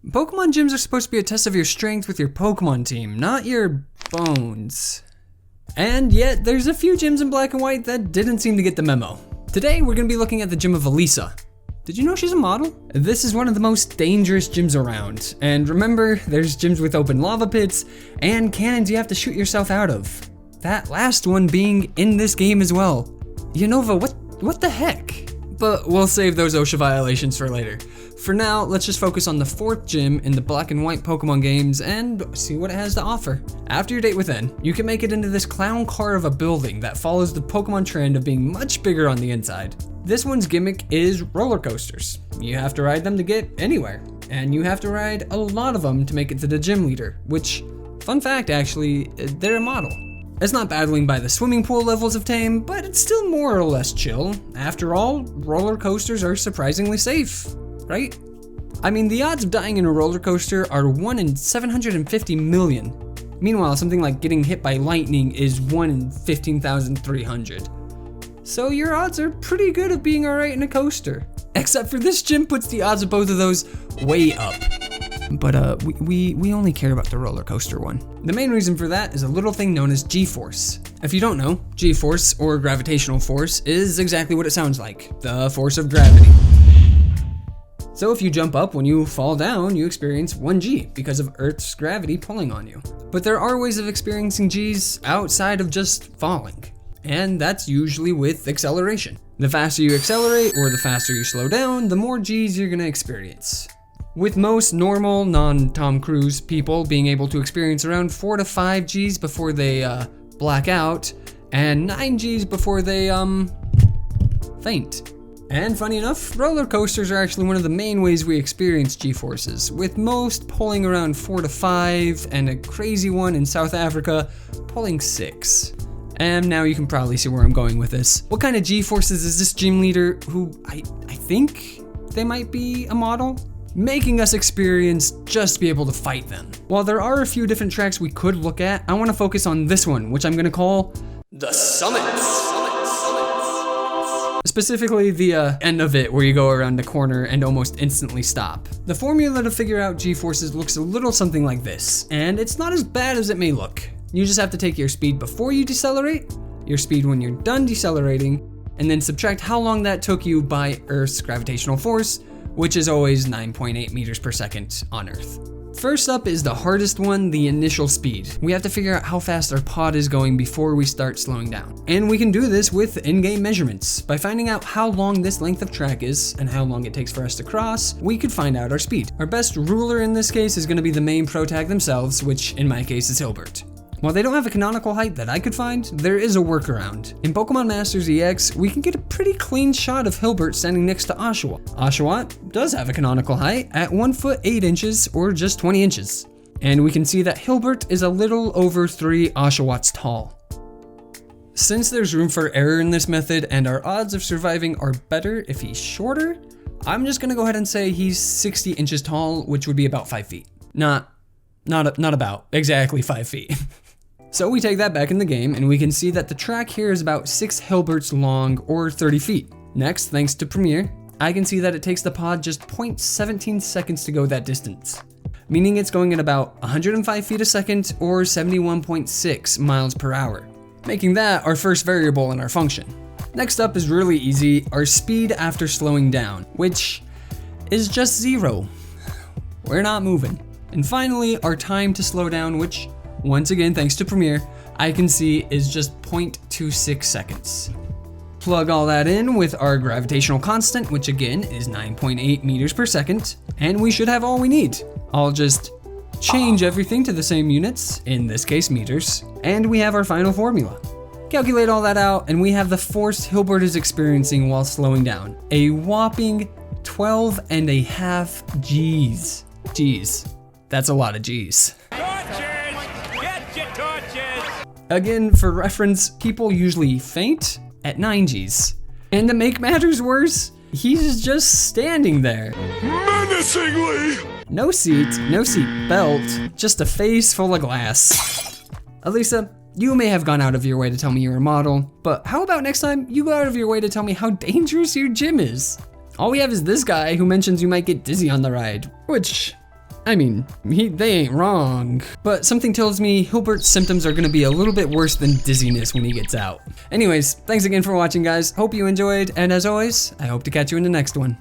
Pokemon gyms are supposed to be a test of your strength with your Pokemon team, not your bones. And yet, there's a few gyms in black and white that didn't seem to get the memo. Today, we're gonna be looking at the gym of Elisa. Did you know she's a model? This is one of the most dangerous gyms around. And remember, there's gyms with open lava pits and cannons you have to shoot yourself out of. That last one being in this game as well. Unova, what the heck? But we'll save those OSHA violations for later. For now, let's just focus on the fourth gym in the black and white Pokemon games and see what it has to offer. After your date with N, you can make it into this clown car of a building that follows the Pokemon trend of being much bigger on the inside. This one's gimmick is roller coasters. You have to ride them to get anywhere, and you have to ride a lot of them to make it to the gym leader, which, fun fact actually, they're a model. It's not battling by the swimming pool levels of tame, but it's still more or less chill. After all, roller coasters are surprisingly safe, right? I mean, the odds of dying in a roller coaster are 1 in 750 million. Meanwhile, something like getting hit by lightning is 1 in 15,300. So your odds are pretty good at being alright in a coaster. Except for this gym puts the odds of both of those way up. But we only care about the roller coaster one. The main reason for that is a little thing known as G-force. If you don't know, G-force, or gravitational force, is exactly what it sounds like, the force of gravity. So if you jump up when you fall down, you experience 1G because of Earth's gravity pulling on you. But there are ways of experiencing G's outside of just falling, and that's usually with acceleration. The faster you accelerate or the faster you slow down, the more G's you're gonna experience. With most normal, non-Tom Cruise people being able to experience around 4 to 5 G's before they black out, and 9 G's before they faint. And funny enough, roller coasters are actually one of the main ways we experience G-forces, with most pulling around 4 to 5, and a crazy one in South Africa pulling 6. And now you can probably see where I'm going with this. What kind of G-forces is this gym leader who I think they might be a model? Making us experience just to be able to fight them. While there are a few different tracks we could look at, I want to focus on this one, which I'm going to call the Summits. Specifically the end of it where you go around the corner and almost instantly stop. The formula to figure out G-forces looks a little something like this, and it's not as bad as it may look. You just have to take your speed before you decelerate, your speed when you're done decelerating, and then subtract how long that took you by Earth's gravitational force, which is always 9.8 meters per second on Earth. First up is the hardest one, the initial speed. We have to figure out how fast our pod is going before we start slowing down. And we can do this with in-game measurements. By finding out how long this length of track is and how long it takes for us to cross, we could find out our speed. Our best ruler in this case is going to be the main pro tag themselves, which in my case is Hilbert. While they don't have a canonical height that I could find, there is a workaround. In Pokemon Masters EX, we can get a pretty clean shot of Hilbert standing next to Oshawott. Oshawott does have a canonical height at 1 foot 8 inches or just 20 inches. And we can see that Hilbert is a little over 3 Oshawotts tall. Since there's room for error in this method and our odds of surviving are better if he's shorter, I'm just gonna go ahead and say he's 60 inches tall, which would be about 5 feet. Not about, exactly 5 feet. So we take that back in the game and we can see that the track here is about 6 Hilberts long or 30 feet. Next, thanks to Premiere, I can see that it takes the pod just 0.17 seconds to go that distance, meaning it's going at about 105 feet a second or 71.6 miles per hour, making that our first variable in our function. Next up is really easy, our speed after slowing down, which is just 0. We're not moving. And finally, our time to slow down, which, once again, thanks to Premiere, I can see is just 0.26 seconds. Plug all that in with our gravitational constant, which again is 9.8 meters per second, and we should have all we need. I'll just change everything to the same units, in this case meters, and we have our final formula. Calculate all that out, and we have the force Hilbert is experiencing while slowing down. A whopping 12.5 G's. G's. That's a lot of G's. Again, for reference, people usually faint at 9 G's. And to make matters worse, he's just standing there. Menacingly! No seat belt, just a face full of glass. Elisa, you may have gone out of your way to tell me you're a model, but how about next time you go out of your way to tell me how dangerous your gym is? All we have is this guy who mentions you might get dizzy on the ride, which I mean, they ain't wrong. But something tells me Hilbert's symptoms are gonna be a little bit worse than dizziness when he gets out. Anyways, thanks again for watching, guys. Hope you enjoyed, and as always, I hope to catch you in the next one.